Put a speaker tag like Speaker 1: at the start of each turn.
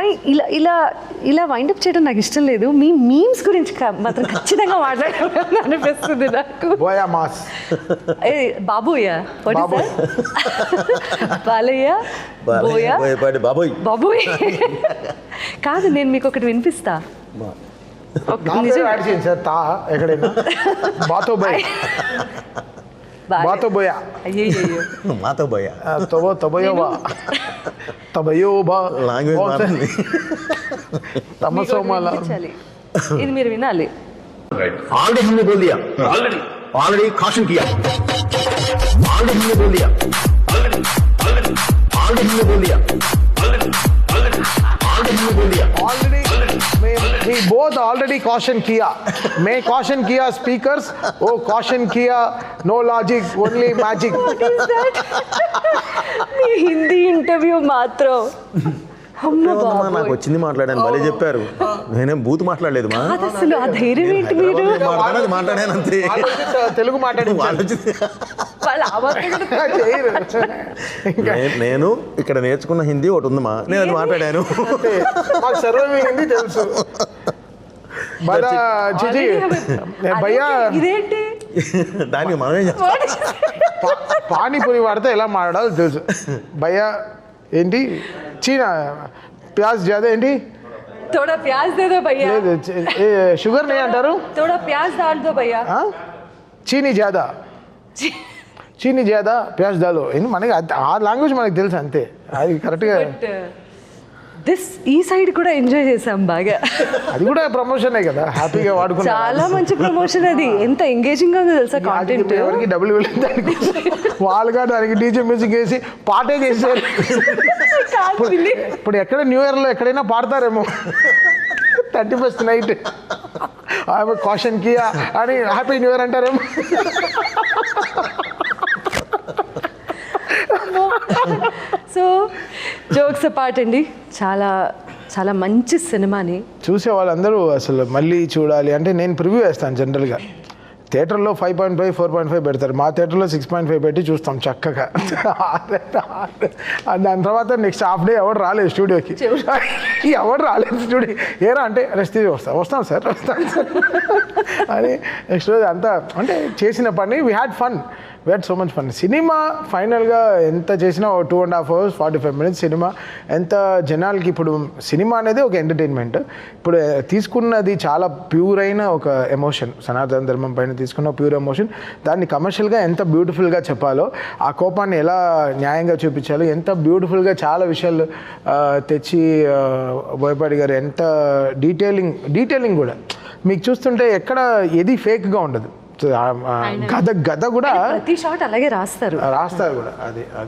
Speaker 1: కానీ ఇలా ఇలా ఇలా వైండప్ చేయడం నాకు ఇష్టం లేదు. మీ మీమ్స్ గురించి మాత్రం ఖచ్చితంగా మాట్లాడాలని అనిపిస్తుంది నాకు.
Speaker 2: బోయా మాస్
Speaker 1: బాబోయా బాలయ్య బోయా బాబోయ్ కాదు, నేను మీకు ఒకటి వినిపిస్తా.
Speaker 2: సార్ తా ఎక్కడైనా బాతో బోయ్ బాతో బోయా
Speaker 3: మాతో బోయా
Speaker 2: తబయోబా తబయోబా
Speaker 3: లాంగ్వేజ్
Speaker 2: తమసోమాల
Speaker 1: ఇది మీరు వినాలి.
Speaker 3: ऑलरेडी हमने बोल दिया ऑलरेडी कॉशन किया ऑलरेडी हमने बोल दिया ऑलरेडी हमने बोल दिया ऑलरेडी हमने बोल दिया
Speaker 2: already we both already caution किया. मैं caution किया speakers, वो caution किया no logic only magic.
Speaker 1: మీ హిందీ ఇంటర్వ్యూ మాత్రం
Speaker 3: నాకు వచ్చింది మాట్లాడాను, భలే చెప్పారు. నేనేం బూత్ మాట్లాడలేదు మా,
Speaker 1: అసలు ఆ ధైర్యం ఏంటి మీరు?
Speaker 3: మాట్లాడాను అంతే.
Speaker 2: తెలుగు మాట్లాడి
Speaker 3: నేను ఇక్కడ నేర్చుకున్న హిందీ ఒకటి ఉందమ్మా, నేను అది మాట్లాడాను.
Speaker 2: మాకు సర్వే హిందీ తెలుసు. భయ్యా
Speaker 1: ఇదేంటి
Speaker 3: దానికి మనమే
Speaker 2: పానీపూరి వాడితే ఎలా మాట్లాడాలో తెలుసు. భయ్యా ఏంటి చీనా ప్యాజ్ జాదా ఏంటి
Speaker 1: थोड़ा प्याज दे दो भैया.
Speaker 2: షుగర్ నే అంటారు.
Speaker 1: थोड़ा प्याज डाल दो भैया.
Speaker 2: చీనీ జాదా చీనీ జాదా ప్యాజ్ దాలో ఏంటి మనకి ఆ లాంగ్వేజ్ మనకి తెలుసు అంతే. అది కరెక్ట్గా
Speaker 1: ఈ సైడ్ కూడా ఎంజాయ్ చేసాం బాగా.
Speaker 2: అది కూడా ప్రమోషనే కదా, హ్యాపీగా వాడుకున్నాం.
Speaker 1: చాలా మంచి ప్రమోషన్ అది. ఎంత ఎంగేజింగ్ గా ఉందో తెలుసా కాంటెంట్.
Speaker 2: ఎవరికి డబ్బులు వెళ్ళింది దానికి, వాళ్ళుగా దానికి డీజే మ్యూజిక్ వేసి పాటే చేశారు. ఇప్పుడు ఎక్కడ న్యూ ఇయర్లో ఎక్కడైనా పాడతారేమో 31st నైట్ ఆమె కాషన్ కియా అని హ్యాపీ న్యూ ఇయర్ అంటారేమో.
Speaker 1: సో జోక్స్ అపార్ట్ అండి, చాలా చాలా మంచి సినిమాని
Speaker 2: చూసే వాళ్ళందరూ అసలు మళ్ళీ చూడాలి అంటే నేను ప్రివ్యూ వేస్తాను. జనరల్గా థియేటర్లో 5.5 4.5 పెడతారు, మా థియేటర్లో 6.5 పెట్టి చూస్తాం చక్కగా. దాని తర్వాత నెక్స్ట్ హాఫ్ డే ఎవరు రాలేదు స్టూడియోకి, ఎవరు రాలేదు స్టూడియో. ఏరా అంటే రెస్ట్ వస్తాం సార్ అని నెక్స్ట్ రోజు అంతా అంటే చేసిన పని we had fun, we had so much fun. Cinema ఫైనల్గా ఎంత చేసినా 2.5 hours 45 minutes సినిమా. ఎంత జనాలకి ఇప్పుడు సినిమా అనేది ఒక ఎంటర్టైన్మెంట్. ఇప్పుడు తీసుకున్నది చాలా ప్యూర్ అయిన ఒక ఎమోషన్, సనాతన ధర్మం పైన తీసుకున్న ప్యూర్ ఎమోషన్. దాన్ని కమర్షియల్గా ఎంత బ్యూటిఫుల్గా చెప్పాలో, ఆ కోపాన్ని ఎలా న్యాయంగా చూపించాలో, ఎంత బ్యూటిఫుల్గా చాలా విషయాలు తెచ్చి బోయపాటి గారు ఎంత డీటెయిలింగ్ కూడా మీకు చూస్తుంటే ఎక్కడ ఏది ఫేక్గా ఉండదు. గద కూడా
Speaker 1: ప్రతి షాట్ అలాగే రాస్తారు
Speaker 2: కూడా అది